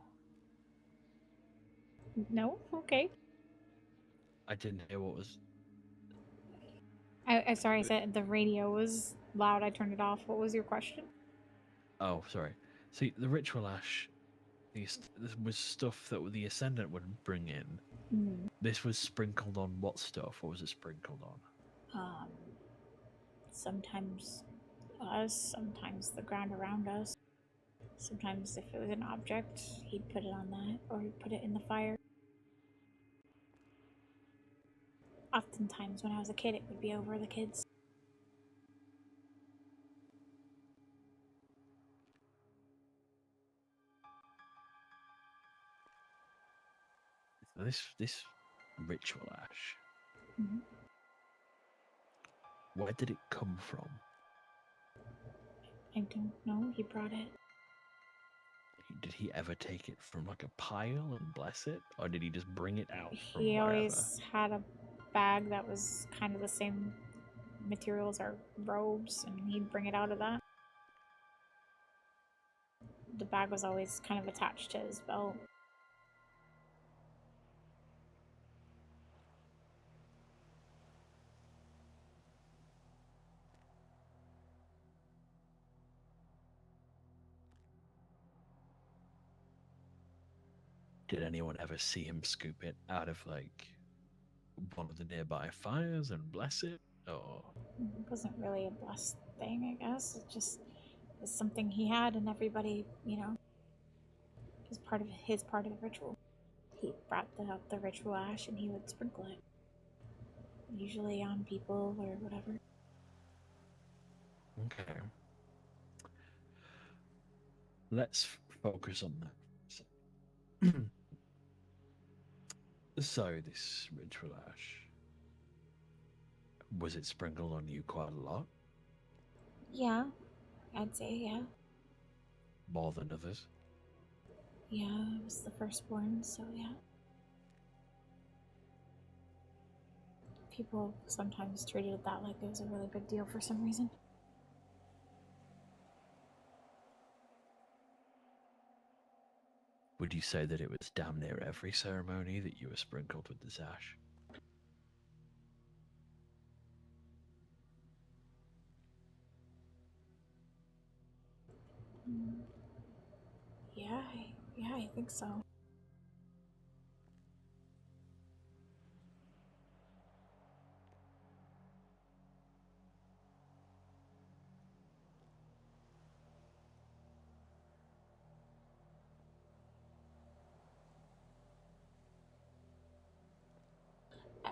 No? Okay. I didn't hear what was. I sorry, I said the radio was loud. I turned it off. What was your question? Oh, sorry. See, the ritual ash, this was stuff that the Ascendant would bring in. Hmm. This was sprinkled on what stuff? What was it sprinkled on? Sometimes us, sometimes the ground around us. Sometimes if it was an object, he'd put it on that, or he'd put it in the fire. Oftentimes when I was a kid, it would be over the kids. This ritual ash. Mhm. Where did it come from? I don't know. He brought it. Did he ever take it from like a pile and bless it, or did he just bring it out from He wherever? always had a bag that was kind of the same material as our robes, and he'd bring it out of that. The bag was always kind of attached to his belt. Did anyone ever see him scoop it out of like one of the nearby fires and bless it? Or It wasn't really a blessed thing, I guess. It just was something he had, and everybody, you know, is part of the ritual. He brought the ritual ash, and he would sprinkle it, usually on people or whatever. okay, let's focus on that. So this ritual ash, was it sprinkled on you quite a lot? Yeah, I'd say yeah. More than others? Yeah, I was the firstborn, so yeah. People sometimes treated it that like it was a really big deal for some reason. Would you say that it was damn near every ceremony that you were sprinkled with this ash? Mm. Yeah, I think so.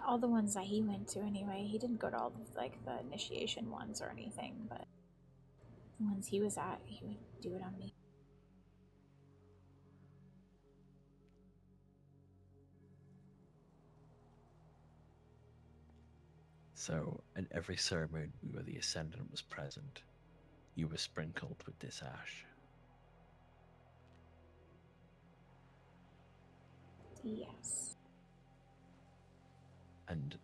All the ones that he went to anyway. He didn't go to all the, like, the initiation ones or anything, but the ones he was at, he would do it on me. So, in every ceremony where the Ascendant was present, you were sprinkled with this ash. Yes. And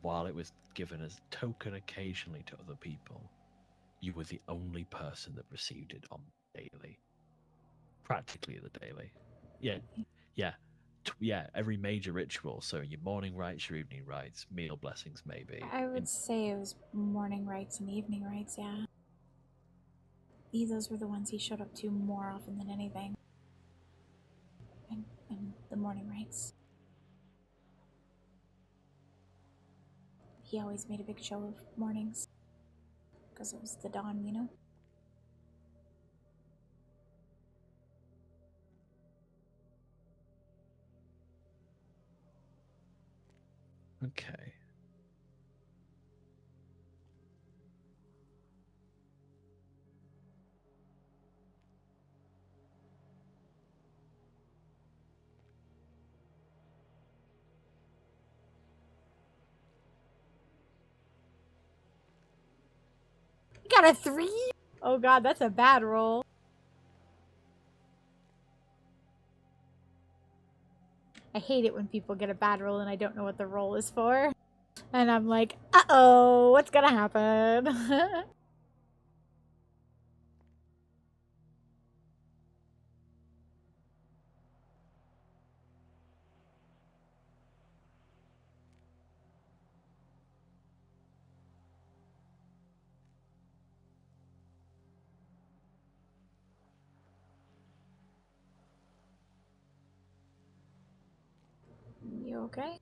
while it was given as a token occasionally to other people, you were the only person that received it on daily. Practically the daily. Yeah, every major ritual. So your morning rites, your evening rites, meal blessings maybe. I would say it was morning rites and evening rites, yeah. those were the ones he showed up to more often than anything. And the morning ranks. He always made a big show of mornings. Because it was the dawn, you know? Okay. You got a 3? Oh god, that's a bad roll. I hate it when people get a bad roll and I don't know what the roll is for. And I'm like, uh-oh, what's gonna happen? You okay?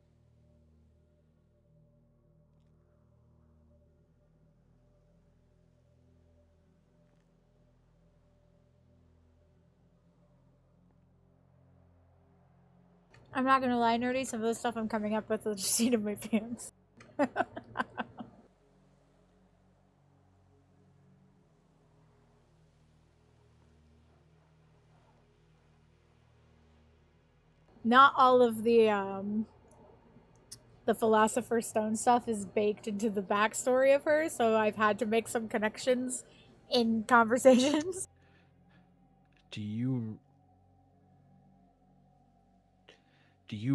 I'm not gonna lie, Nerdy, some of the stuff I'm coming up with will just seat of my pants. Not all of the Philosopher's Stone stuff is baked into the backstory of her, so I've had to make some connections in conversations. Do you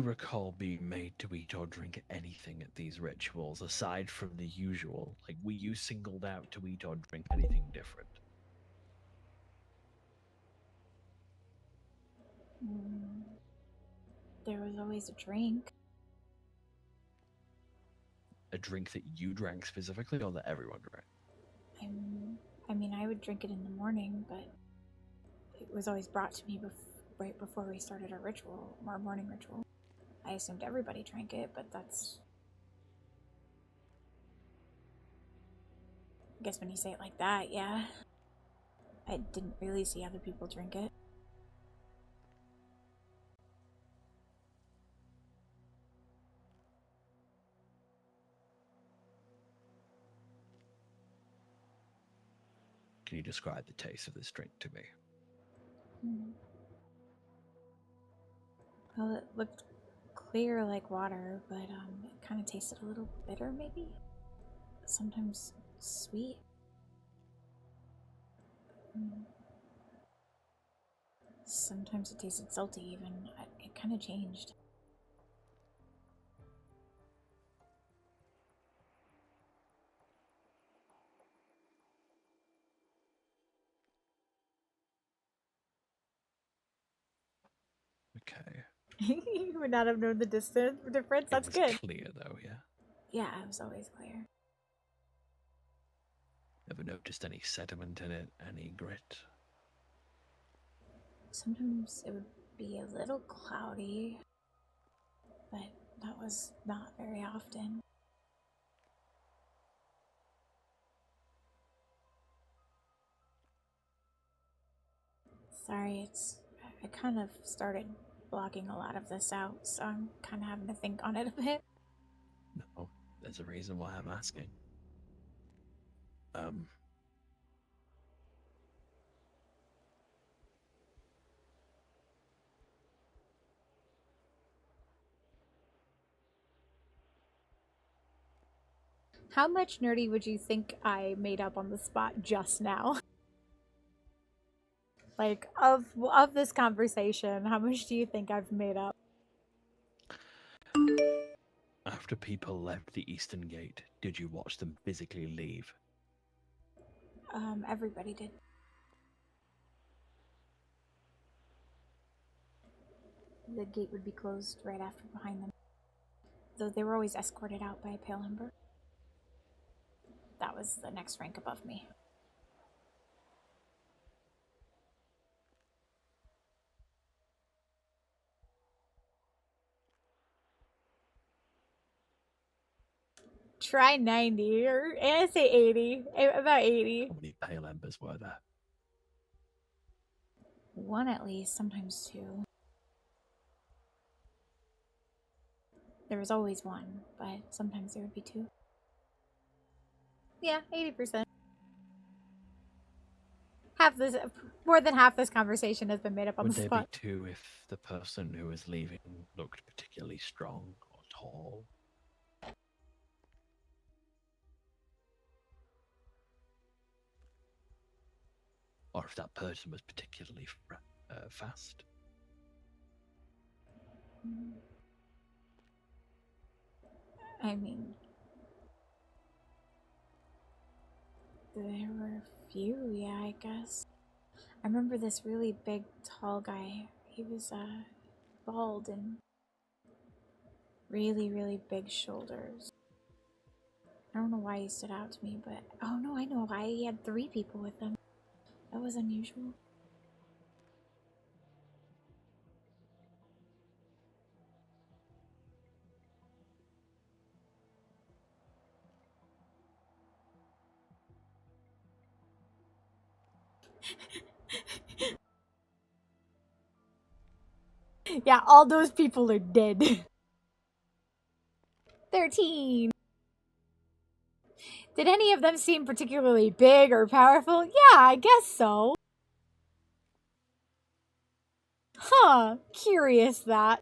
recall being made to eat or drink anything at these rituals aside from the usual? Like, were you singled out to eat or drink anything different? There was always a drink. A drink that you drank specifically, or that everyone drank? I mean, I would drink it in the morning, but it was always brought to me right before we started our ritual, our morning ritual. I assumed everybody drank it, but that's... I guess when you say it like that, yeah. I didn't really see other people drink it. Can you describe the taste of this drink to me? Well, it looked clear like water, but it kind of tasted a little bitter, maybe? Sometimes sweet. Sometimes it tasted salty, even. It kind of changed. Okay. You would not have known the difference. That's It was good. clear, though, yeah? Yeah, it was always clear. Never noticed any sediment in it, any grit? Sometimes it would be a little cloudy, but that was not very often. Sorry, I kind of started blocking a lot of this out, so I'm kind of having to think on it a bit. No, there's a reason why I'm asking. How much nerdy would you think I made up on the spot just now? Like, of this conversation, how much do you think I've made up? After people left the Eastern Gate, did you watch them physically leave? Everybody did. The gate would be closed right after behind them. Though they were always escorted out by a pale ember. That was the next rank above me. try 90, or and I say 80. About 80. How many pale embers were there? One at least, sometimes two. There was always one, but sometimes there would be two. Yeah, 80%. More than half this conversation has been made up on Would the there spot. be two if the person who was leaving looked particularly strong or tall? Or if that person was particularly fast? I mean, there were a few, yeah, I guess. I remember this really big, tall guy. He was bald and really, really big shoulders. I don't know why he stood out to me, but oh no, I know why. He had 3 people with him. That was unusual. Yeah, all those people are dead. 13. Did any of them seem particularly big or powerful? Yeah, I guess so. Huh, curious that.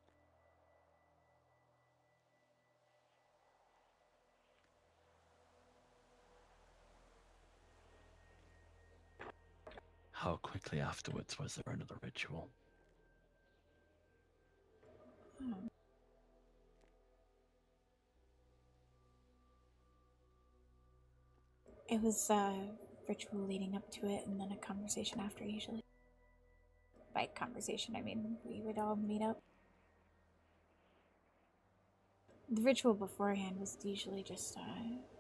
How quickly afterwards was there another ritual? It was a ritual leading up to it and then a conversation after, usually. By conversation, I mean we would all meet up. The ritual beforehand was usually just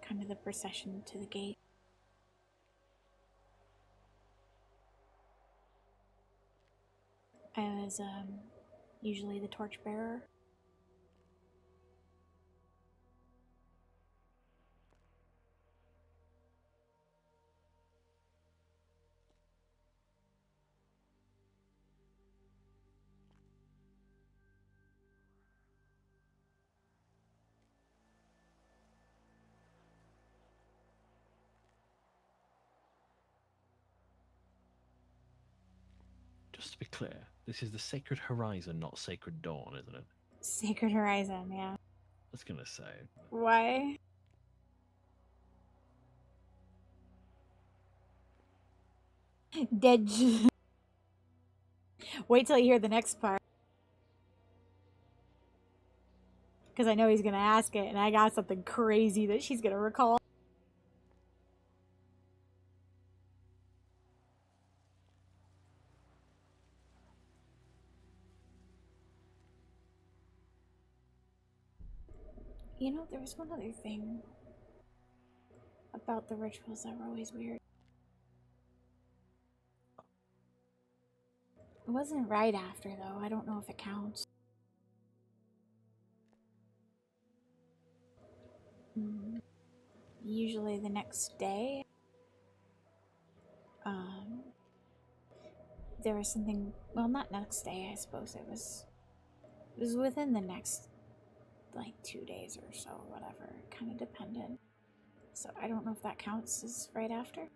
kind of the procession to the gate. I was usually the torchbearer. Just to be clear, this is the Sacred Horizon, not Sacred Dawn, isn't it? Sacred Horizon, yeah. I was gonna say. Why? Dead. Wait till you hear the next part. Because I know he's going to ask it, and I got something crazy that she's going to recall. You know, there was one other thing about the rituals that were always weird. It wasn't right after, though. I don't know if it counts. Usually the next day. There was something, well, not next day, I suppose. It was within the next, like, 2 days or so, whatever. Kind of depended. So I don't know if that counts as right after.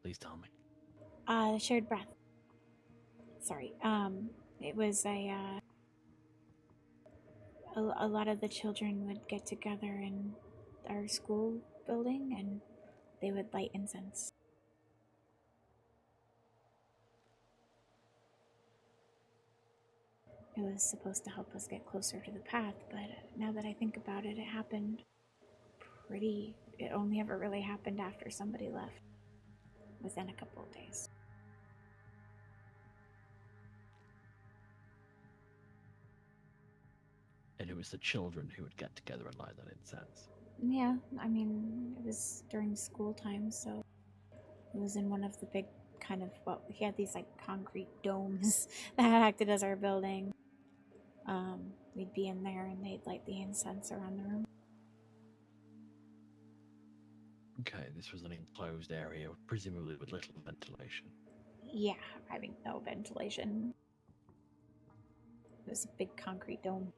Please tell me. Shared breath. Sorry. It was a lot of the children would get together in our school building and they would light incense. It was supposed to help us get closer to the path, but now that I think about it, it happened it only ever really happened after somebody left, within a couple of days. And it was the children who would get together and light that incense. Yeah, I mean, it was during school time, so it was in one of the big kind of, well, we had these like concrete domes that acted as our building. We'd be in there and they'd light the incense around the room. Okay, this was an enclosed area, presumably with little ventilation. Yeah, having no ventilation. It was a big concrete dome.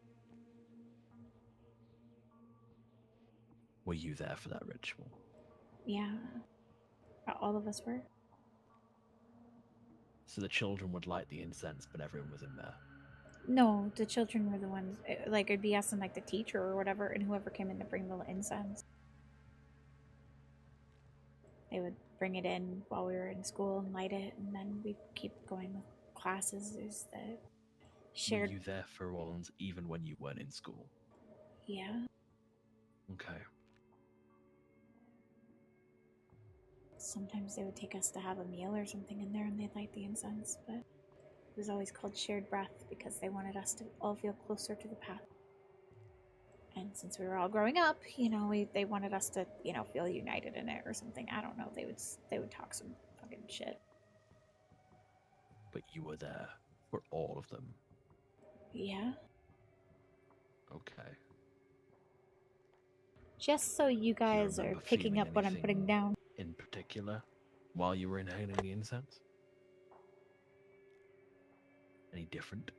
Were you there for that ritual? Yeah, all of us were. So the children would light the incense, but everyone was in there. No, the children were the ones, like, it'd be us and, like, the teacher or whatever, and whoever came in to bring the incense. They would bring it in while we were in school and light it, and then we'd keep going with classes. There's the Were shared... you there for ones even when you weren't in school? Yeah. Okay. Sometimes they would take us to have a meal or something in there and they'd light the incense, but it was always called shared breath because they wanted us to all feel closer to the path. And since we were all growing up, you know, they wanted us to, you know, feel united in it or something. I don't know. They would talk some fucking shit. But you were there for all of them. Yeah. Okay. Just so you guys are remember picking feeling up what I'm anything? putting down. In particular, while you were inhaling the incense? Any different?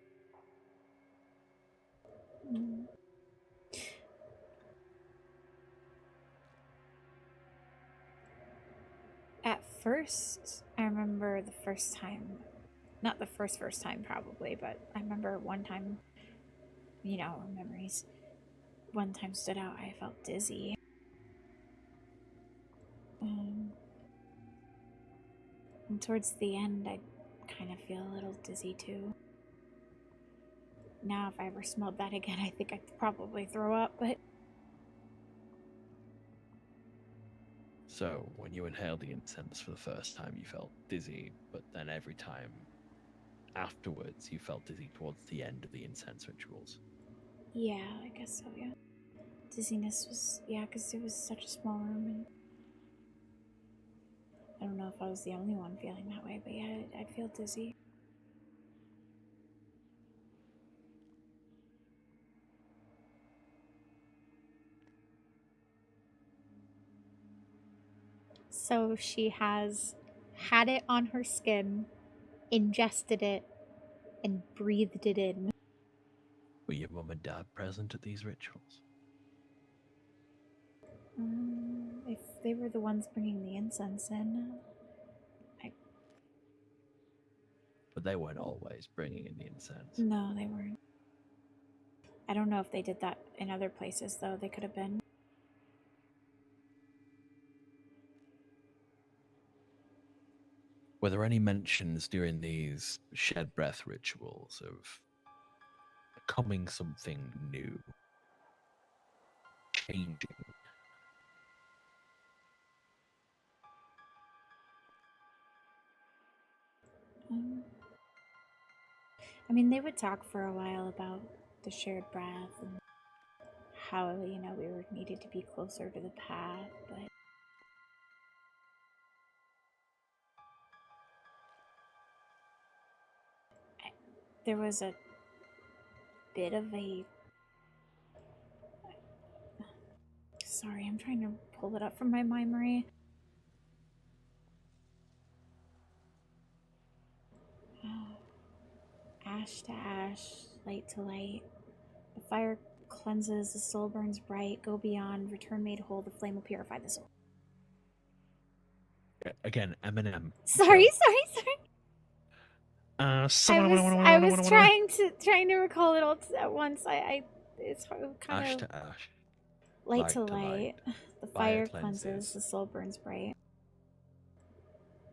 Mm. At first, I remember the first time, not the first time probably, but I remember one time, you know, memories. One time stood out, I felt dizzy. And towards the end, I kind of feel a little dizzy too. Now, if I ever smelled that again, I think I'd probably throw up, but... So, when you inhaled the incense for the first time, you felt dizzy, but then every time afterwards, you felt dizzy towards the end of the incense rituals. Yeah, I guess so, yeah. Dizziness was, yeah, because it was such a small room, and I don't know if I was the only one feeling that way, but yeah, I'd feel dizzy. So she has had it on her skin, ingested it, and breathed it in. Were your mum and dad present at these rituals? If they were the ones bringing the incense in, But they weren't always bringing in the incense. no, they weren't. I don't know if they did that in other places, though. They could have been. Were there any mentions during these shed breath rituals of becoming something new? Changing? I mean, they would talk for a while about the shared breath and how, you know, we were needed to be closer to the path, but there was a bit of a... Sorry, I'm trying to pull it up from my memory. Ash to ash, light to light. The fire cleanses, the soul burns bright. Go beyond, return made whole. The flame will purify the soul. Again, Eminem. Sorry. I I was trying to recall it all at once. It's kind Ash of to ash. light to light. The fire cleanses, the soul burns bright.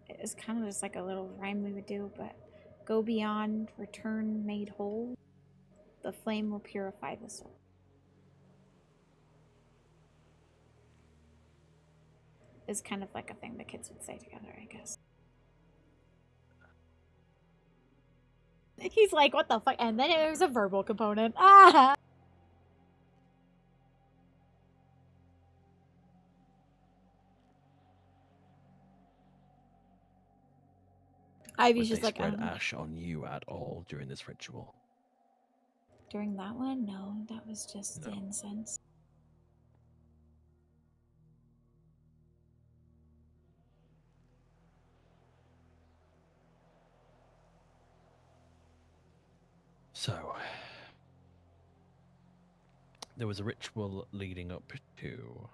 It's kind of just like a little rhyme we would do, but go beyond, return made whole. The flame will purify the soul. It's kind of like a thing the kids would say together, I guess. He's like, what the fuck? And then there's a verbal component. Ah! Ivy's Would just they like, spread ash on you at all during this ritual? During that one? No, that was just No. incense. So, there was a ritual leading up to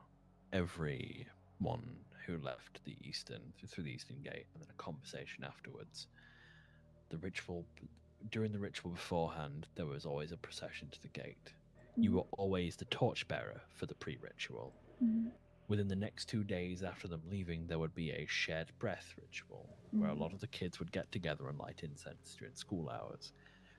everyone who left through the eastern gate, and then a conversation afterwards. During the ritual beforehand, there was always a procession to the gate. You were always the torchbearer for the pre-ritual. Mm-hmm. Within the next 2 days after them leaving, there would be a shared breath ritual, where a lot of the kids would get together and light incense during school hours.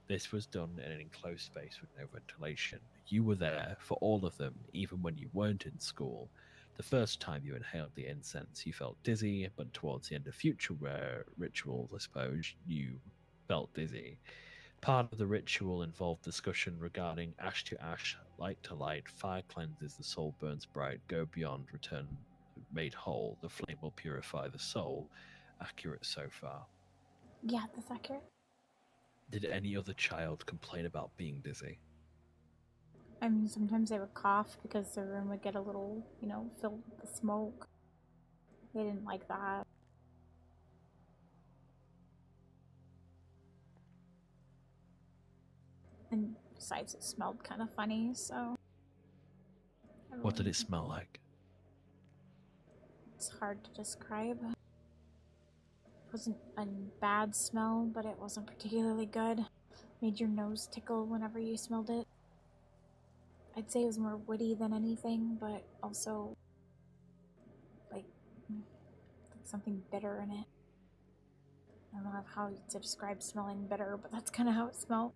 This was done in an enclosed space with no ventilation. You were there for all of them, even when you weren't in school. The first time you inhaled the incense, you felt dizzy, but towards the end of future rituals, I suppose, you felt dizzy. Part of the ritual involved discussion regarding ash to ash, light to light, fire cleanses, the soul burns bright, go beyond, return made whole, the flame will purify the soul. Accurate so far. Yeah, that's accurate. Did any other child complain about being dizzy? I mean, sometimes they would cough because the room would get a little, filled with smoke. They didn't like that. And besides, it smelled kind of funny, so... What did it smell like? It's hard to describe. It wasn't a bad smell, but it wasn't particularly good. Made your nose tickle whenever you smelled it. I'd say it was more woody than anything, but also like something bitter in it. I don't know how to describe smelling bitter, but that's kind of how it smelled.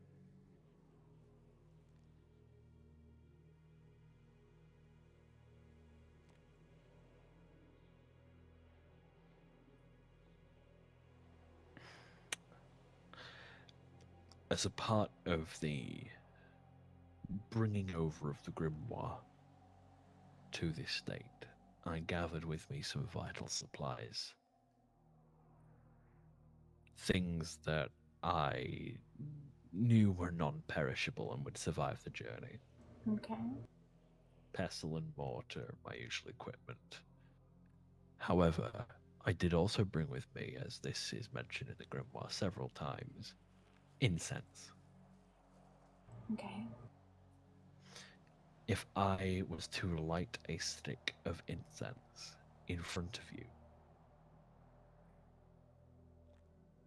As a part of the bringing over of the grimoire to this state, I gathered with me some vital supplies. Things that I knew were non-perishable and would survive the journey. Okay. Pestle and mortar, my usual equipment. However, I did also bring with me, as this is mentioned in the grimoire several times, incense. Okay. If I was to light a stick of incense in front of you,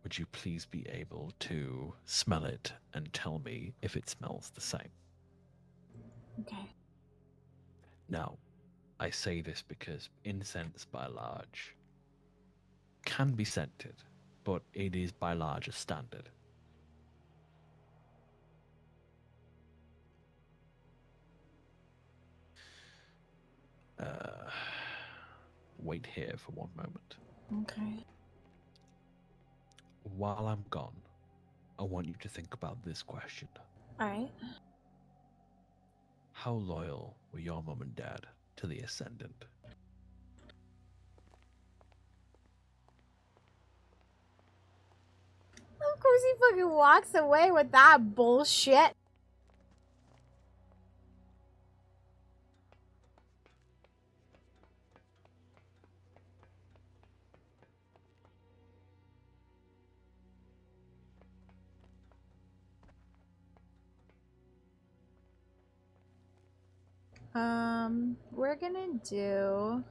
would you please be able to smell it and tell me if it smells the same? Okay. Now, I say this because incense by large can be scented, but it is by large a standard. Wait here for one moment. Okay. While I'm gone, I want you to think about this question. Alright. How loyal were your mum and dad to the Ascendant? Of course he fucking walks away with that bullshit. We're gonna do...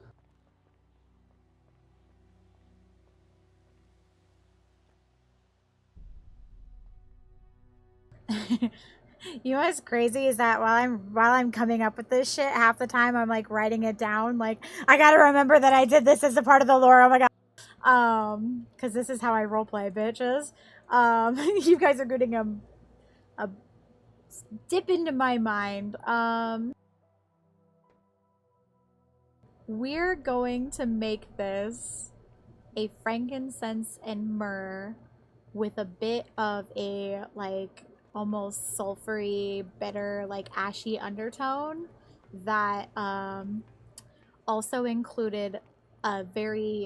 You know what's crazy is that while I'm coming up with this shit, half the time I'm like writing it down. Like, I gotta remember that I did this as a part of the lore. Oh my god. Because this is how I roleplay, bitches. You guys are getting a dip into my mind. We're going to make this a frankincense and myrrh with a bit of a like almost sulfury, bitter, like ashy undertone that also included a very